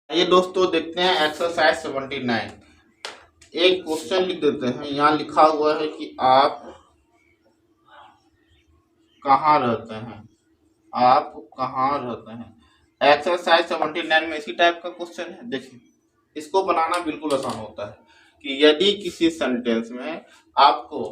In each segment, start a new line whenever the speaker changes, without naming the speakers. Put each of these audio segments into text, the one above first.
ये दोस्तों देखते हैं एक्सरसाइज 79। एक क्वेश्चन लिख देते हैं। यहाँ लिखा हुआ है कि आप कहाँ रहते हैं। आप कहाँ रहते हैं। एक्सरसाइज 79 में इसी टाइप का क्वेश्चन है। देखिए, इसको बनाना बिल्कुल आसान होता है कि यदि किसी सेंटेंस में आपको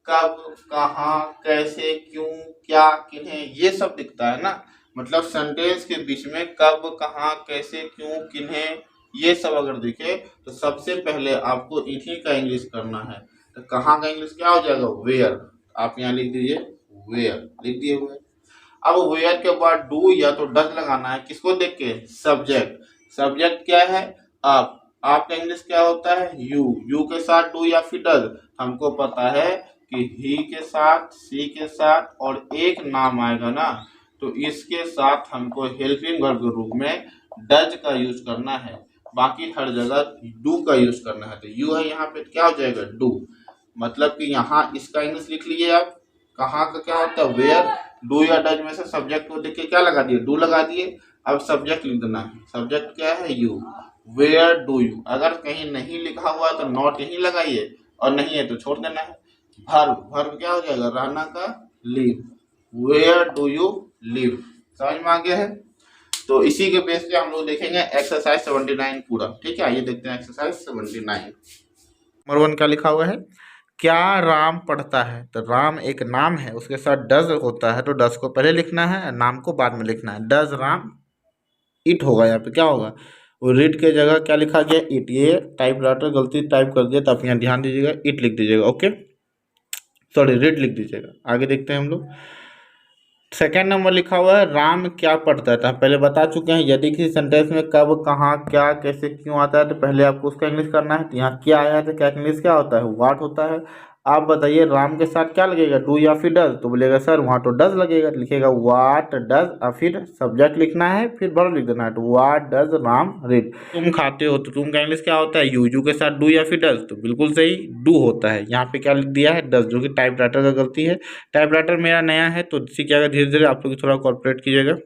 कब, कहाँ, कैसे, क्यों, क्या, किन्हें, ये सब दिखता है ना, मतलब सेंटेंस के बीच में कब, कहाँ, कैसे, क्यों, किन्हें, ये सब अगर दिखे तो सबसे पहले आपको इन्हीं का इंग्लिश करना है। तो कहाँ का इंग्लिश क्या हो जाएगा, वेयर। आप यहाँ लिख दीजिए वेयर, लिख दिए हुए। अब वेयर के बाद डू या तो डज लगाना है। किसको देख के, सब्जेक्ट। सब्जेक्ट क्या है, आप। आपका इंग्लिश क्या होता है, यू। यू के साथ डू या फिर डज। हमको पता है कि ही के साथ, सी के साथ और एक नाम आएगा ना, तो इसके साथ हमको हेल्पिंग वर्ब के रूप में डज का यूज करना है। बाकी हर जगह डू का यूज करना है। तो यू है यहाँ पे, क्या हो जाएगा, डू। मतलब कि यहाँ इसका इंग्लिश लिख लीजिए आप। कहाँ का क्या होता है, वेयर। डू या डज में से सब्जेक्ट को देख के क्या लगा दिए, डू लगा दिए। अब सब्जेक्ट लिख देना है। सब्जेक्ट क्या है, यू। Where do you. अगर कहीं नहीं लिखा हुआ है तो नॉट यही लगाइए, और नहीं है तो छोड़ देना है। वर्ब, वर्ब क्या हो जाएगा, रहना का, live. Where do you live. समझ में आ गया है। तो इसी के बेस पे हम लोग देखेंगे एक्सरसाइज 79 पूरा। ठीक है, आइए देखते हैं एक्सरसाइज 79। नंबर 1 क्या लिखा हुआ है, क्या राम पढ़ता है। तो राम एक नाम है, उसके साथ डज होता है, तो डज को पहले लिखना है, नाम को बाद में लिखना है। डज राम इट होगा। यहाँ पे क्या होगा, वो रीड के जगह क्या लिखा गया, इट। ये टाइप राइटर गलती टाइप कर दिया, तो आप यहाँ ध्यान दीजिएगा, इट लिख दीजिएगा। ओके, सॉरी, रीड लिख दीजिएगा। आगे देखते हैं हम लोग। सेकेंड नंबर लिखा हुआ है, राम क्या पढ़ता है। तो हम पहले बता चुके हैं, यदि किसी सेंटेंस में कब, कहाँ, क्या, कैसे, क्यों आता है, तो पहले आपको उसका इंग्लिश करना है। तो यहाँ क्या आया है, तो क्या इंग्लिश क्या होता है, व्हाट होता है। आप बताइए राम के साथ क्या लगेगा, डू या फिर डज। तो बोलेगा सर वहाँ तो डज लगेगा, लिखेगा व्हाट डज, और फिर सब्जेक्ट लिखना है, फिर वर्ब लिख देना है। तो व्हाट डज राम रीड। तुम खाते हो, तो तुम का इंग्लिश क्या होता है, यू। यू के साथ डू या फिर डज, तो बिल्कुल सही, डू होता है। यहाँ पे क्या लिख दिया है, डज, जो कि टाइप राइटर का गलती है। टाइप राइटर मेरा नया है, तो सीखिएगा धीरे धीरे, आप लोग थोड़ा कॉर्पोरेट कीजिएगा।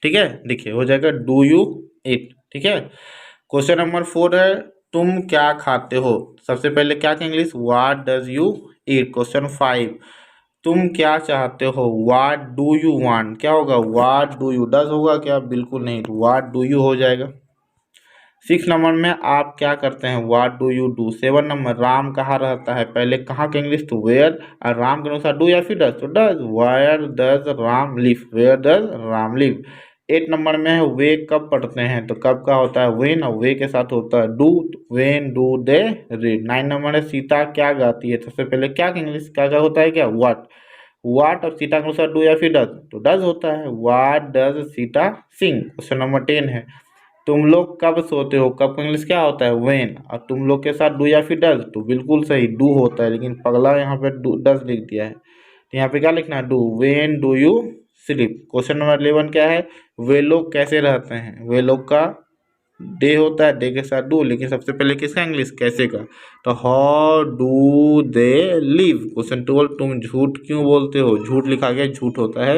ठीक है, देखिए हो जाएगा डू यू इट। ठीक है। क्वेश्चन नंबर 4 है, तुम क्या खाते हो। सबसे पहले क्या का English, what does you eat. Question 5, तुम क्या चाहते हो, व्हाट डू यू वांट। क्या होगा, व्हाट डू यू। डज होगा क्या, बिल्कुल नहीं, तो व्हाट डू यू हो जाएगा। 6 नंबर में आप क्या करते हैं, what do you do. 7 number, Ram कहाँ रहता है। पहले कहाँ का इंग्लिश, तो वेयर, और राम के अनुसार डू या फिर डज, तो does. Where does Ram live, where does Ram live. 8 number में है, वे कब पढ़ते हैं। तो कब का होता है, वेन, और वे के साथ होता है do, when do they read. 9 number है, सीता क्या गाती है। सबसे पहले क्या का इंग्लिश क्या क्या होता है, क्या, व्हाट। व्हाट और सीता के अनुसार डू या फिर डज, तो डज होता है, what does Sita sing. Question number 10 है, तुम लोग कब सोते हो। कब का इंग्लिश क्या होता है, व्हेन, और तुम लोग के साथ डू या फिर डज, तो बिल्कुल सही, डू होता है, लेकिन पगला यहाँ पे डज लिख दिया है। तो यहाँ पे क्या लिखना है, do. When do you sleep. Question number 11 क्या है, वे लोग कैसे रहते हैं। वे लोग का डे होता है, डे के साथ डू, लेकिन सबसे पहले किसका इंग्लिश, कैसे का। तो how do they live. Question 12, तुम झूठ क्यों बोलते हो। झूठ लिखा गया, झूठ होता है,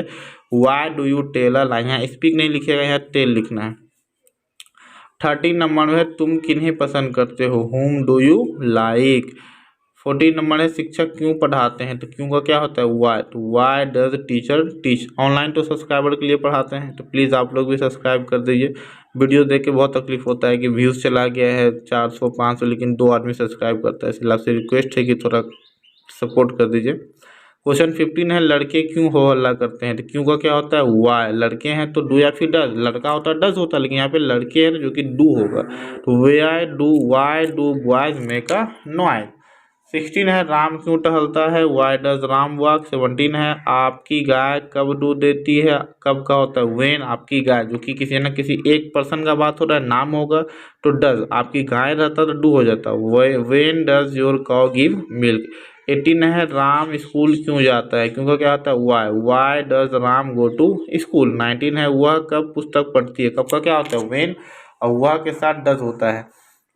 why do you tell a lie. यहाँ स्पीक नहीं लिखेगा, यहाँ टेल लिखना है। 13 नंबर में है, तुम किन्हें पसंद करते हो, home do you like. 14 number है, शिक्षक क्यों पढ़ाते हैं। तो क्यों का क्या होता है, वाई। तो why does teacher teach. Online तो सब्सक्राइबर के लिए पढ़ाते हैं, तो प्लीज़ आप लोग भी सब्सक्राइब कर दीजिए। वीडियो देख के बहुत तकलीफ होता है कि व्यूज़ चला गया है 400 500, लेकिन 2 आदमी सब्सक्राइब करता है, इसलिए आपसे रिक्वेस्ट है कि थोड़ा सपोर्ट कर दीजिए। क्वेश्चन 15 है, लड़के क्यों हो हल्ला करते हैं। तो क्यों का क्या होता है, वाई। लड़के हैं तो डू या फिर डज। लड़का होता है डज होता है, लेकिन यहाँ पे लड़के हैं जो कि डू होगा, तो why do boys make a noise. 16 है, राम क्यों टहलता है, वाई डज राम वॉक। 17 है, आपकी गाय कब दूध देती है। कब का होता है, वेन। आपकी गाय, जो कि किसी न किसी एक पर्सन का बात हो रहा है, नाम होगा, तो डज। आपकी गाय रहता तो डू हो जाता, when does your cow give milk. 18 है, राम स्कूल क्यों जाता है। क्योंकि क्या होता है, why does Ram go to school. 19 है, वह कब पुस्तक पढ़ती है। कब का क्या होता है, वेन, और वह के साथ डज होता है,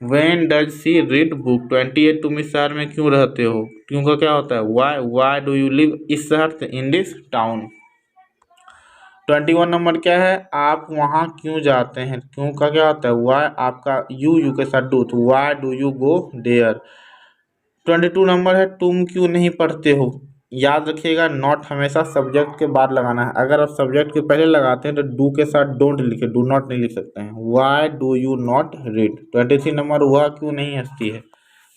when does she read book. 28, तुम इस शहर में क्यों रहते हो। क्योंकि क्या होता है, वाई डू यू लिव इस शहर से, इन दिस टाउन। 21 नंबर क्या है, आप वहाँ क्यों जाते हैं, क्यों का क्या होता है, वाई, आपका यू के साथ डू, तो why do you go there. 22 number है, तुम क्यों नहीं पढ़ते हो। याद रखिएगा, नॉट हमेशा सब्जेक्ट के बाद लगाना है। अगर आप सब्जेक्ट के पहले लगाते हैं तो डू के साथ डोंट लिखे, डू नॉट नहीं लिख सकते हैं। Y do you not read. 23 number, वह क्यों नहीं हंसती है,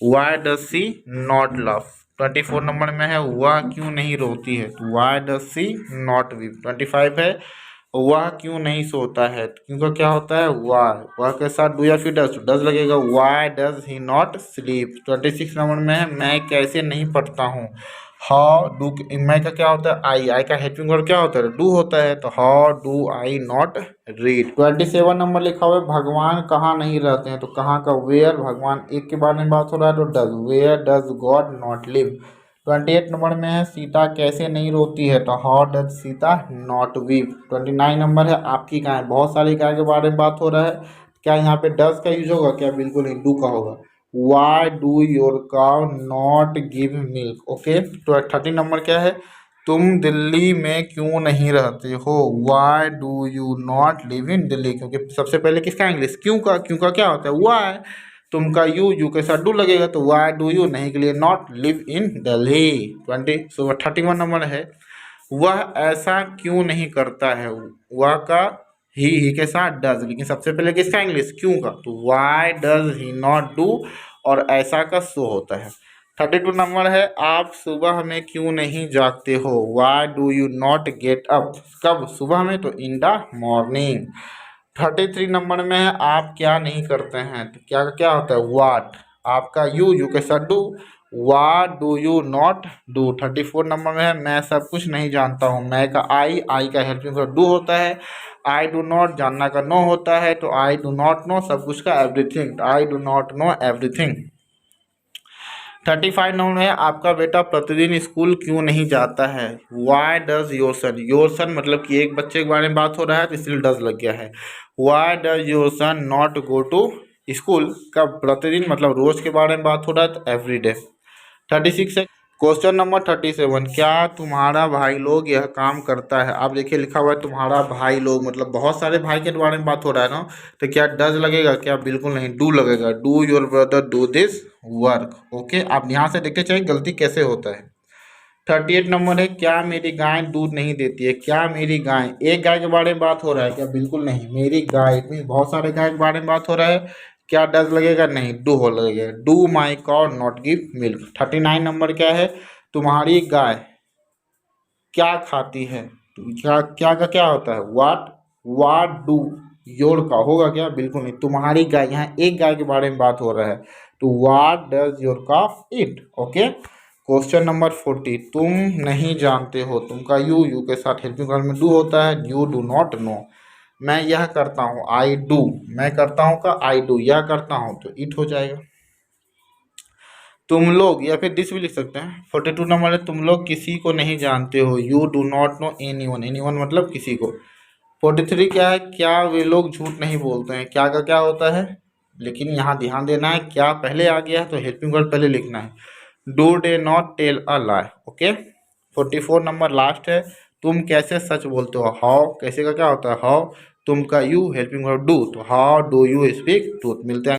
why does she not laugh. 24 number में है, वह क्यों नहीं रोती है, why does she not weep. 25 है, वह क्यों नहीं सोता है, क्योंकि क्या होता है, वह के साथ डू या फिर डज लगेगा, why does he not sleep. 26 number में है, मैं कैसे नहीं पढ़ता हूँ, हाउ डू, मैं का क्या होता है, आई का हेल्पिंग वर्ब क्या होता है, डू होता है, तो how do I not read. 27 number लिखा हुआ है, भगवान कहाँ नहीं रहते हैं, तो कहाँ का, वेयर, भगवान एक के बारे में बात हो रहा है तो does, where does God not live. 28 number में है, सीता कैसे नहीं रोती है, तो how does Sita not weep. 29 number है, आपकी गाय, बहुत सारी गाय के बारे में बात हो रहा है, क्या यहाँ पे डज का यूज होगा, क्या बिल्कुल नहीं, डू का होगा। Why do your cow not give milk. Okay, तो 30 नंबर क्या है, तुम दिल्ली में क्यों नहीं रहते हो, Y do you not live in Delhi, क्योंकि सबसे पहले किसका इंग्लिश, क्यों का क्या होता है, वाई, तुम का यू के साथ डू लगेगा, तो वाई डू यू, नहीं के लिए not live in Delhi. 31 number है, वह ऐसा क्यों नहीं करता है, वह का ही के साथ डज, लेकिन सबसे पहले किसका इंग्लिश, क्यों का, तो why does he not do, और ऐसा का सो होता है। 32 नंबर है, आप सुबह में क्यों नहीं जागते हो, Y do you not get up, कब, सुबह में, तो इन द मॉर्निंग। 33 नंबर में है, आप क्या नहीं करते हैं, तो क्या होता है, वाट, आपका यू के साथ do, what do you not do. 34 number में है, मैं सब कुछ नहीं जानता हूँ, मैं का आई का हेल्पिंग वर्ब डू होता है, आई डू नॉट जानना का नो होता है, तो आई डू नॉट नो सब कुछ का everything, I do not know everything. 35 number है, आपका बेटा प्रतिदिन स्कूल क्यों नहीं जाता है, वाई डज योर सन मतलब कि एक बच्चे के बारे में बात हो रहा है तो इसलिए डज लग गया है, why does your son not go to school, कब, प्रतिदिन मतलब रोज के बारे में बात हो रहा है तो एवरी डे। 36 है, क्वेश्चन नंबर 37, क्या तुम्हारा भाई लोग यह काम करता है, आप देखिए लिखा हुआ है तुम्हारा भाई लोग, मतलब बहुत सारे भाई के बारे में बात हो रहा है ना, तो क्या डज लगेगा, क्या बिल्कुल नहीं, डू लगेगा, do your brother do this work. Okay, आप यहाँ से देखते चाहिए गलती कैसे होता है। 38 नंबर है, क्या मेरी गाय दूध नहीं देती है, क्या मेरी गाय, एक गाय के बारे में बात हो रहा है, क्या बिल्कुल नहीं, मेरी गाय में बहुत सारे गाय के बारे में बात हो रहा है, क्या डज लगेगा, नहीं, डू हो लगेगा, डू माई कॉ नॉट गिव मिल्क। 39 नंबर क्या है, तुम्हारी गाय क्या खाती है, क्या का क्या होता है, वाट डू योर का होगा, क्या बिल्कुल नहीं, तुम्हारी गाय, यहाँ एक गाय के बारे में बात हो रहा है, तो what does your calf it. Okay, question number 40, तुम नहीं जानते हो, तुम का यू के साथ हेल्पिंग वर्ब में डू होता है, यू डू नॉट नो, मैं यह करता हूँ, आई डू, मैं करता हूँ का आई डू, यह करता हूँ तो इट हो जाएगा। तुम लोग या फिर दिस भी लिख सकते हैं। 42 नंबर है, तुम लोग किसी को नहीं जानते हो, you do not know anyone मतलब किसी को। 43 क्या है, क्या वे लोग झूठ नहीं बोलते हैं, क्या का क्या होता है, लेकिन यहाँ ध्यान देना है, क्या पहले आ गया है तो हेल्पिंग वर्ब पहले लिखना है, do they not tell a lie. Okay, 44 number last है, तुम कैसे सच बोलते हो, हाउ, कैसे का क्या होता है, हाउ, तुम का यू हेल्पिंग वर्ब डू, तो how do you speak truth. मिलते हैं।